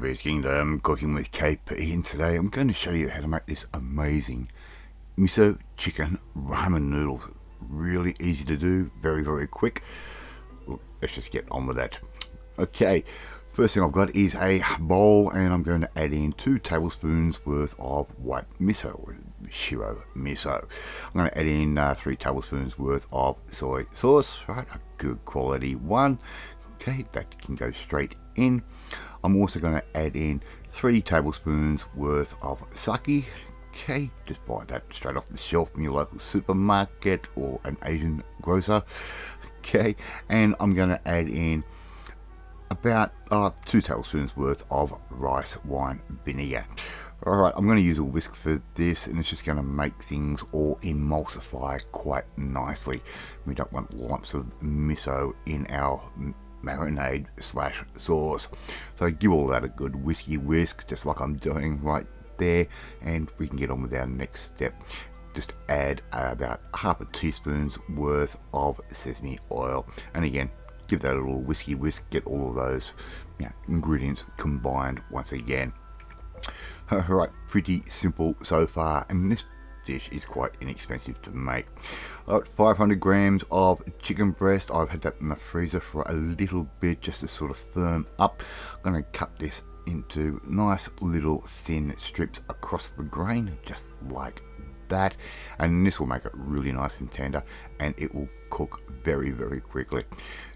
KP's Kingdom, cooking with KP, and today I'm going to show you how to make this amazing miso chicken ramen noodles. Really easy to do, very quick. Well, let's just get on with that. Okay, first thing I've got is a bowl, and I'm going to add in 2 tablespoons worth of white miso, or shiro miso. I'm going to add in 3 tablespoons worth of soy sauce, right, a good quality one. Okay, that can go straight in. I'm also going to add in 3 tablespoons worth of sake. Okay, just buy that straight off the shelf from your local supermarket or an Asian grocer. Okay, and I'm going to add in about 2 tablespoons worth of rice wine vinegar. Alright, I'm going to use a whisk for this, and it's just going to make things all emulsify quite nicely. We don't want lumps of miso in our marinade slash sauce, so give all that a good whisky whisk, just like I'm doing right there, and we can get on with our next step. Just add about half a teaspoon's worth of sesame oil, and again give that a little whisky whisk, get all of those ingredients combined once again. Alright, pretty simple so far, and this dish is quite inexpensive to make. I've got 500 grams of chicken breast. I've had that in the freezer for a little bit just to sort of firm up. I'm going to cut this into nice little thin strips across the grain, just like that, and this will make it really nice and tender, and it will cook very quickly.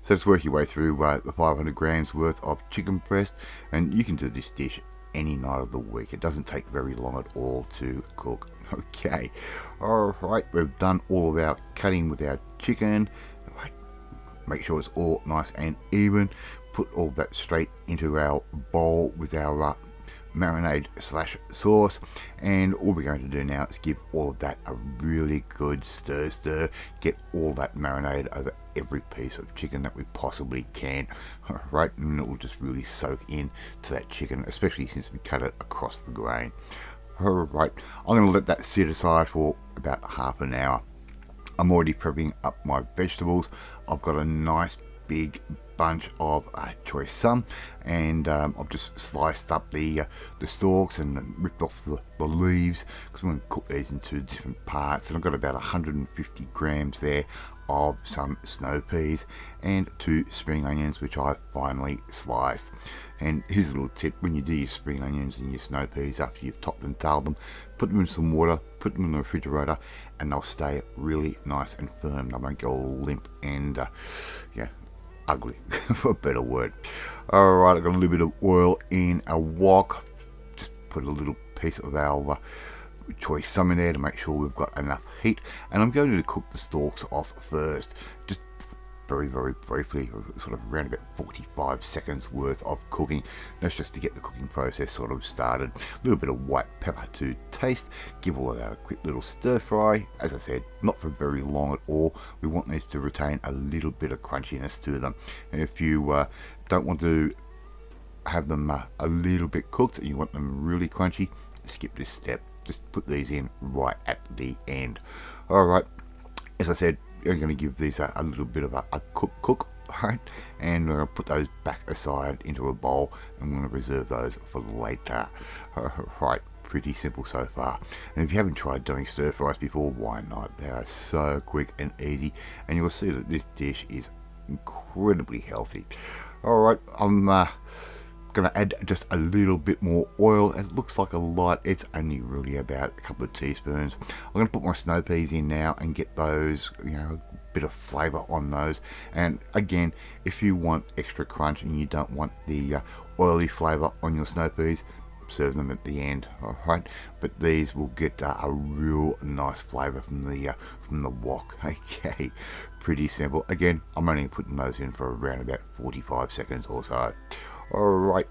So just work your way through the 500 grams worth of chicken breast, and you can do this dish any night of the week. It doesn't take very long at all to cook. Okay, alright, we've done all of our cutting with our chicken. Right, make sure it's all nice and even. Put all that straight into our bowl with our marinade slash sauce, and all we're going to do now is give all of that a really good stir. Get all that marinade over every piece of chicken that we possibly can. Right, and it will just really soak in to that chicken, especially since we cut it across the grain. Alright, I'm going to let that sit aside for about half an hour. I'm already prepping up my vegetables. I've got a nice big bunch of choy sum, and I've just sliced up the stalks and ripped off the leaves, because I'm going to cook these into different parts. And I've got about 150 grams there of some snow peas and 2 spring onions, which I've finely sliced. And here's a little tip: when you do your spring onions and your snow peas after you've topped and tailed them, put them in some water, put them in the refrigerator, and they'll stay really nice and firm. They won't go all limp and ugly, for a better word. Alright, I've got a little bit of oil in a wok. Just put a little piece of our choy sum in there to make sure we've got enough heat, and I'm going to cook the stalks off first, just very briefly, sort of around about 45 seconds worth of cooking. That's just to get the cooking process sort of started. A little bit of white pepper to taste. Give all of that a quick little stir fry. As I said, not for very long at all. We want these to retain a little bit of crunchiness to them, and if you don't want to have them a little bit cooked and you want them really crunchy, skip this step. Just put these in right at the end. Alright, as I said, I'm going to give these a little bit of a cook, right? And we're going to put those back aside into a bowl. I'm going to reserve those for later. Right, pretty simple so far. And if you haven't tried doing stir fries before, why not? They are so quick and easy, and you'll see that this dish is incredibly healthy. Alright, I'm going to add just a little bit more oil. It looks like a lot, it's only really about a couple of teaspoons. I'm going to put my snow peas in now and get those, a bit of flavour on those. And again, if you want extra crunch and you don't want the oily flavour on your snow peas, serve them at the end. Alright, but these will get a real nice flavour from the wok. Okay, pretty simple. Again, I'm only putting those in for around about 45 seconds or so. Alright,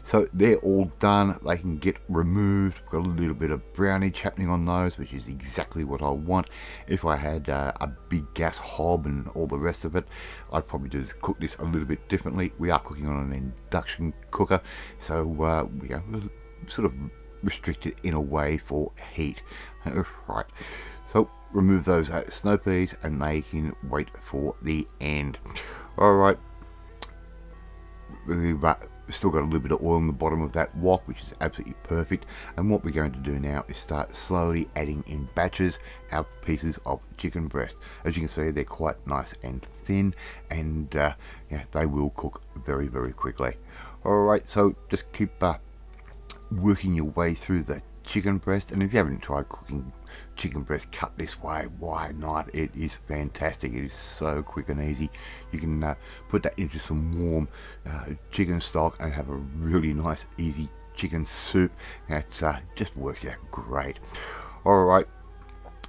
so they're all done. They can get removed. Got a little bit of brownage happening on those, which is exactly what I want. If I had a big gas hob and all the rest of it, I'd probably cook this a little bit differently. We are cooking on an induction cooker, so we are sort of restricted in a way for heat. Right, so remove those snow peas and they can wait for the end. Alright, we've Still got a little bit of oil in the bottom of that wok, which is absolutely perfect. And what we're going to do now is start slowly adding in batches our pieces of chicken breast. As you can see, they're quite nice and thin, and yeah, they will cook very, very quickly. Alright, so just keep working your way through the chicken breast, and if you haven't tried cooking chicken breast cut this way, why not? It is fantastic. It is so quick and easy. You can put that into some warm chicken stock and have a really nice easy chicken soup that just works out great. Alright,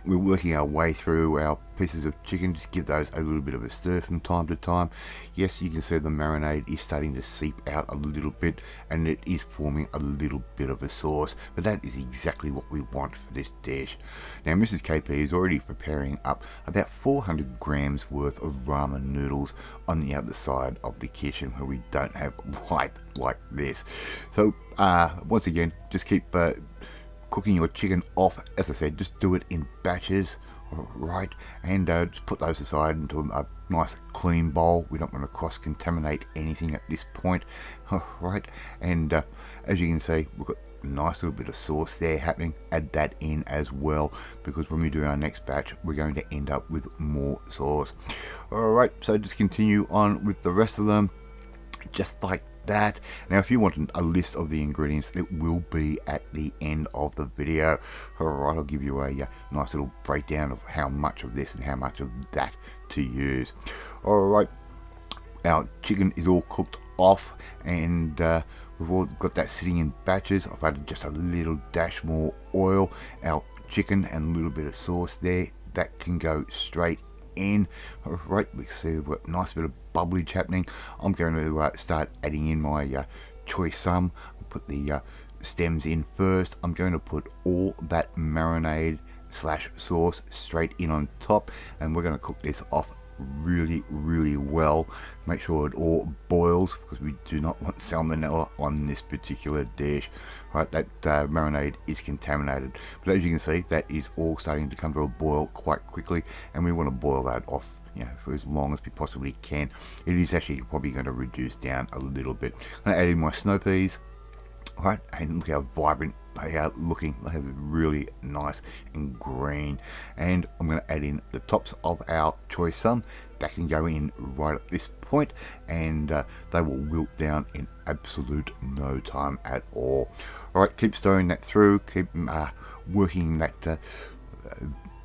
we're working our way through our pieces of chicken. Just give those a little bit of a stir from time to time. Yes, you can see the marinade is starting to seep out a little bit, and it is forming a little bit of a sauce, but that is exactly what we want for this dish. Now Mrs. KP is already preparing up about 400 grams worth of ramen noodles on the other side of the kitchen, where we don't have light like this. So once again, just keep cooking your chicken off. As I said, just do it in batches, right? And just put those aside into a nice clean bowl. We don't want to cross-contaminate anything at this point, right? And as you can see, we've got a nice little bit of sauce there happening. Add that in as well, because when we do our next batch, we're going to end up with more sauce. Alright, so just continue on with the rest of them, just like that. Now if you want a list of the ingredients, it will be at the end of the video. Alright, I'll give you a nice little breakdown of how much of this and how much of that to use. Alright, our chicken is all cooked off, and we've all got that sitting in batches. I've added just a little dash more oil. Our chicken and a little bit of sauce there, that can go straight in. Alright, we see we've got a nice bit of bubblage happening. I'm going to start adding in my choy sum. I'll put the stems in first. I'm going to put all that marinade slash sauce straight in on top, and we're going to cook this off really well. Make sure it all boils, because we do not want salmonella on this particular dish. Right, that marinade is contaminated, but as you can see, that is all starting to come to a boil quite quickly, and we want to boil that off, you know, for as long as we possibly can. It is actually probably going to reduce down a little bit. I'm going to add in my snow peas. Right, and look how vibrant they are looking. They are really nice and green. And I'm going to add in the tops of our choy sum. That can go in right at this point, and they will wilt down in absolute no time at all. Alright, keep stirring that through, keep working that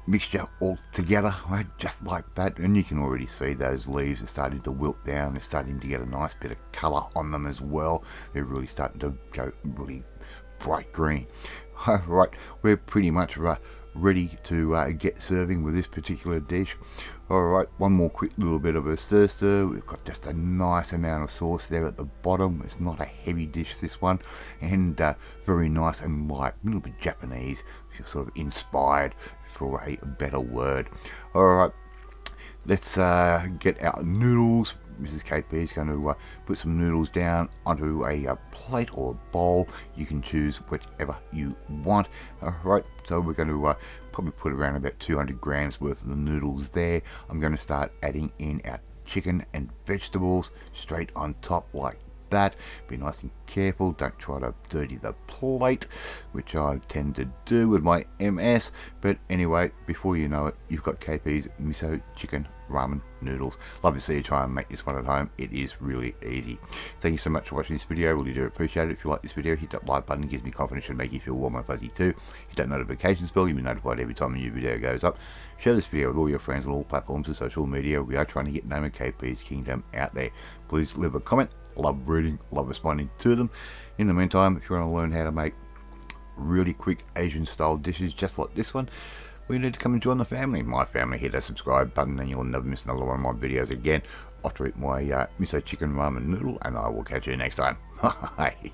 mixture all together, right, just like that. And you can already see those leaves are starting to wilt down. They're starting to get a nice bit of colour on them as well. They're really starting to go really bright green. Right, we're pretty much ready to get serving with this particular dish. Alright, one more quick little bit of a stir. We've got just a nice amount of sauce there at the bottom. It's not a heavy dish, this one, and very nice and light, a little bit Japanese, sort of inspired, for a better word. Alright, let's get our noodles. Mrs. KP is going to put some noodles down onto a plate or a bowl. You can choose whichever you want. Alright, so we're going to probably put around about 200 grams worth of the noodles there. I'm going to start adding in our chicken and vegetables straight on top like that. Be nice and careful, don't try to dirty the plate, which I tend to do with my MS. But anyway, before you know it, you've got KP's miso chicken ramen noodles. Love to see you try and make this one at home. It is really easy. Thank you so much for watching this video. Really do appreciate it. If you like this video, hit that like button. It gives me confidence and make you feel warm and fuzzy too. Hit that notifications bell. You'll be notified every time a new video goes up. Share this video with all your friends on all platforms of social media. We are trying to get the name of KP's Kingdom out there. Please leave a comment. Love reading, love responding to them. In the meantime, if you want to learn how to make really quick Asian style dishes just like this one, well, you need to come and join the family. My family, hit that subscribe button and you'll never miss another one of my videos again. Off to eat my miso chicken ramen noodle, and I will catch you next time. Bye.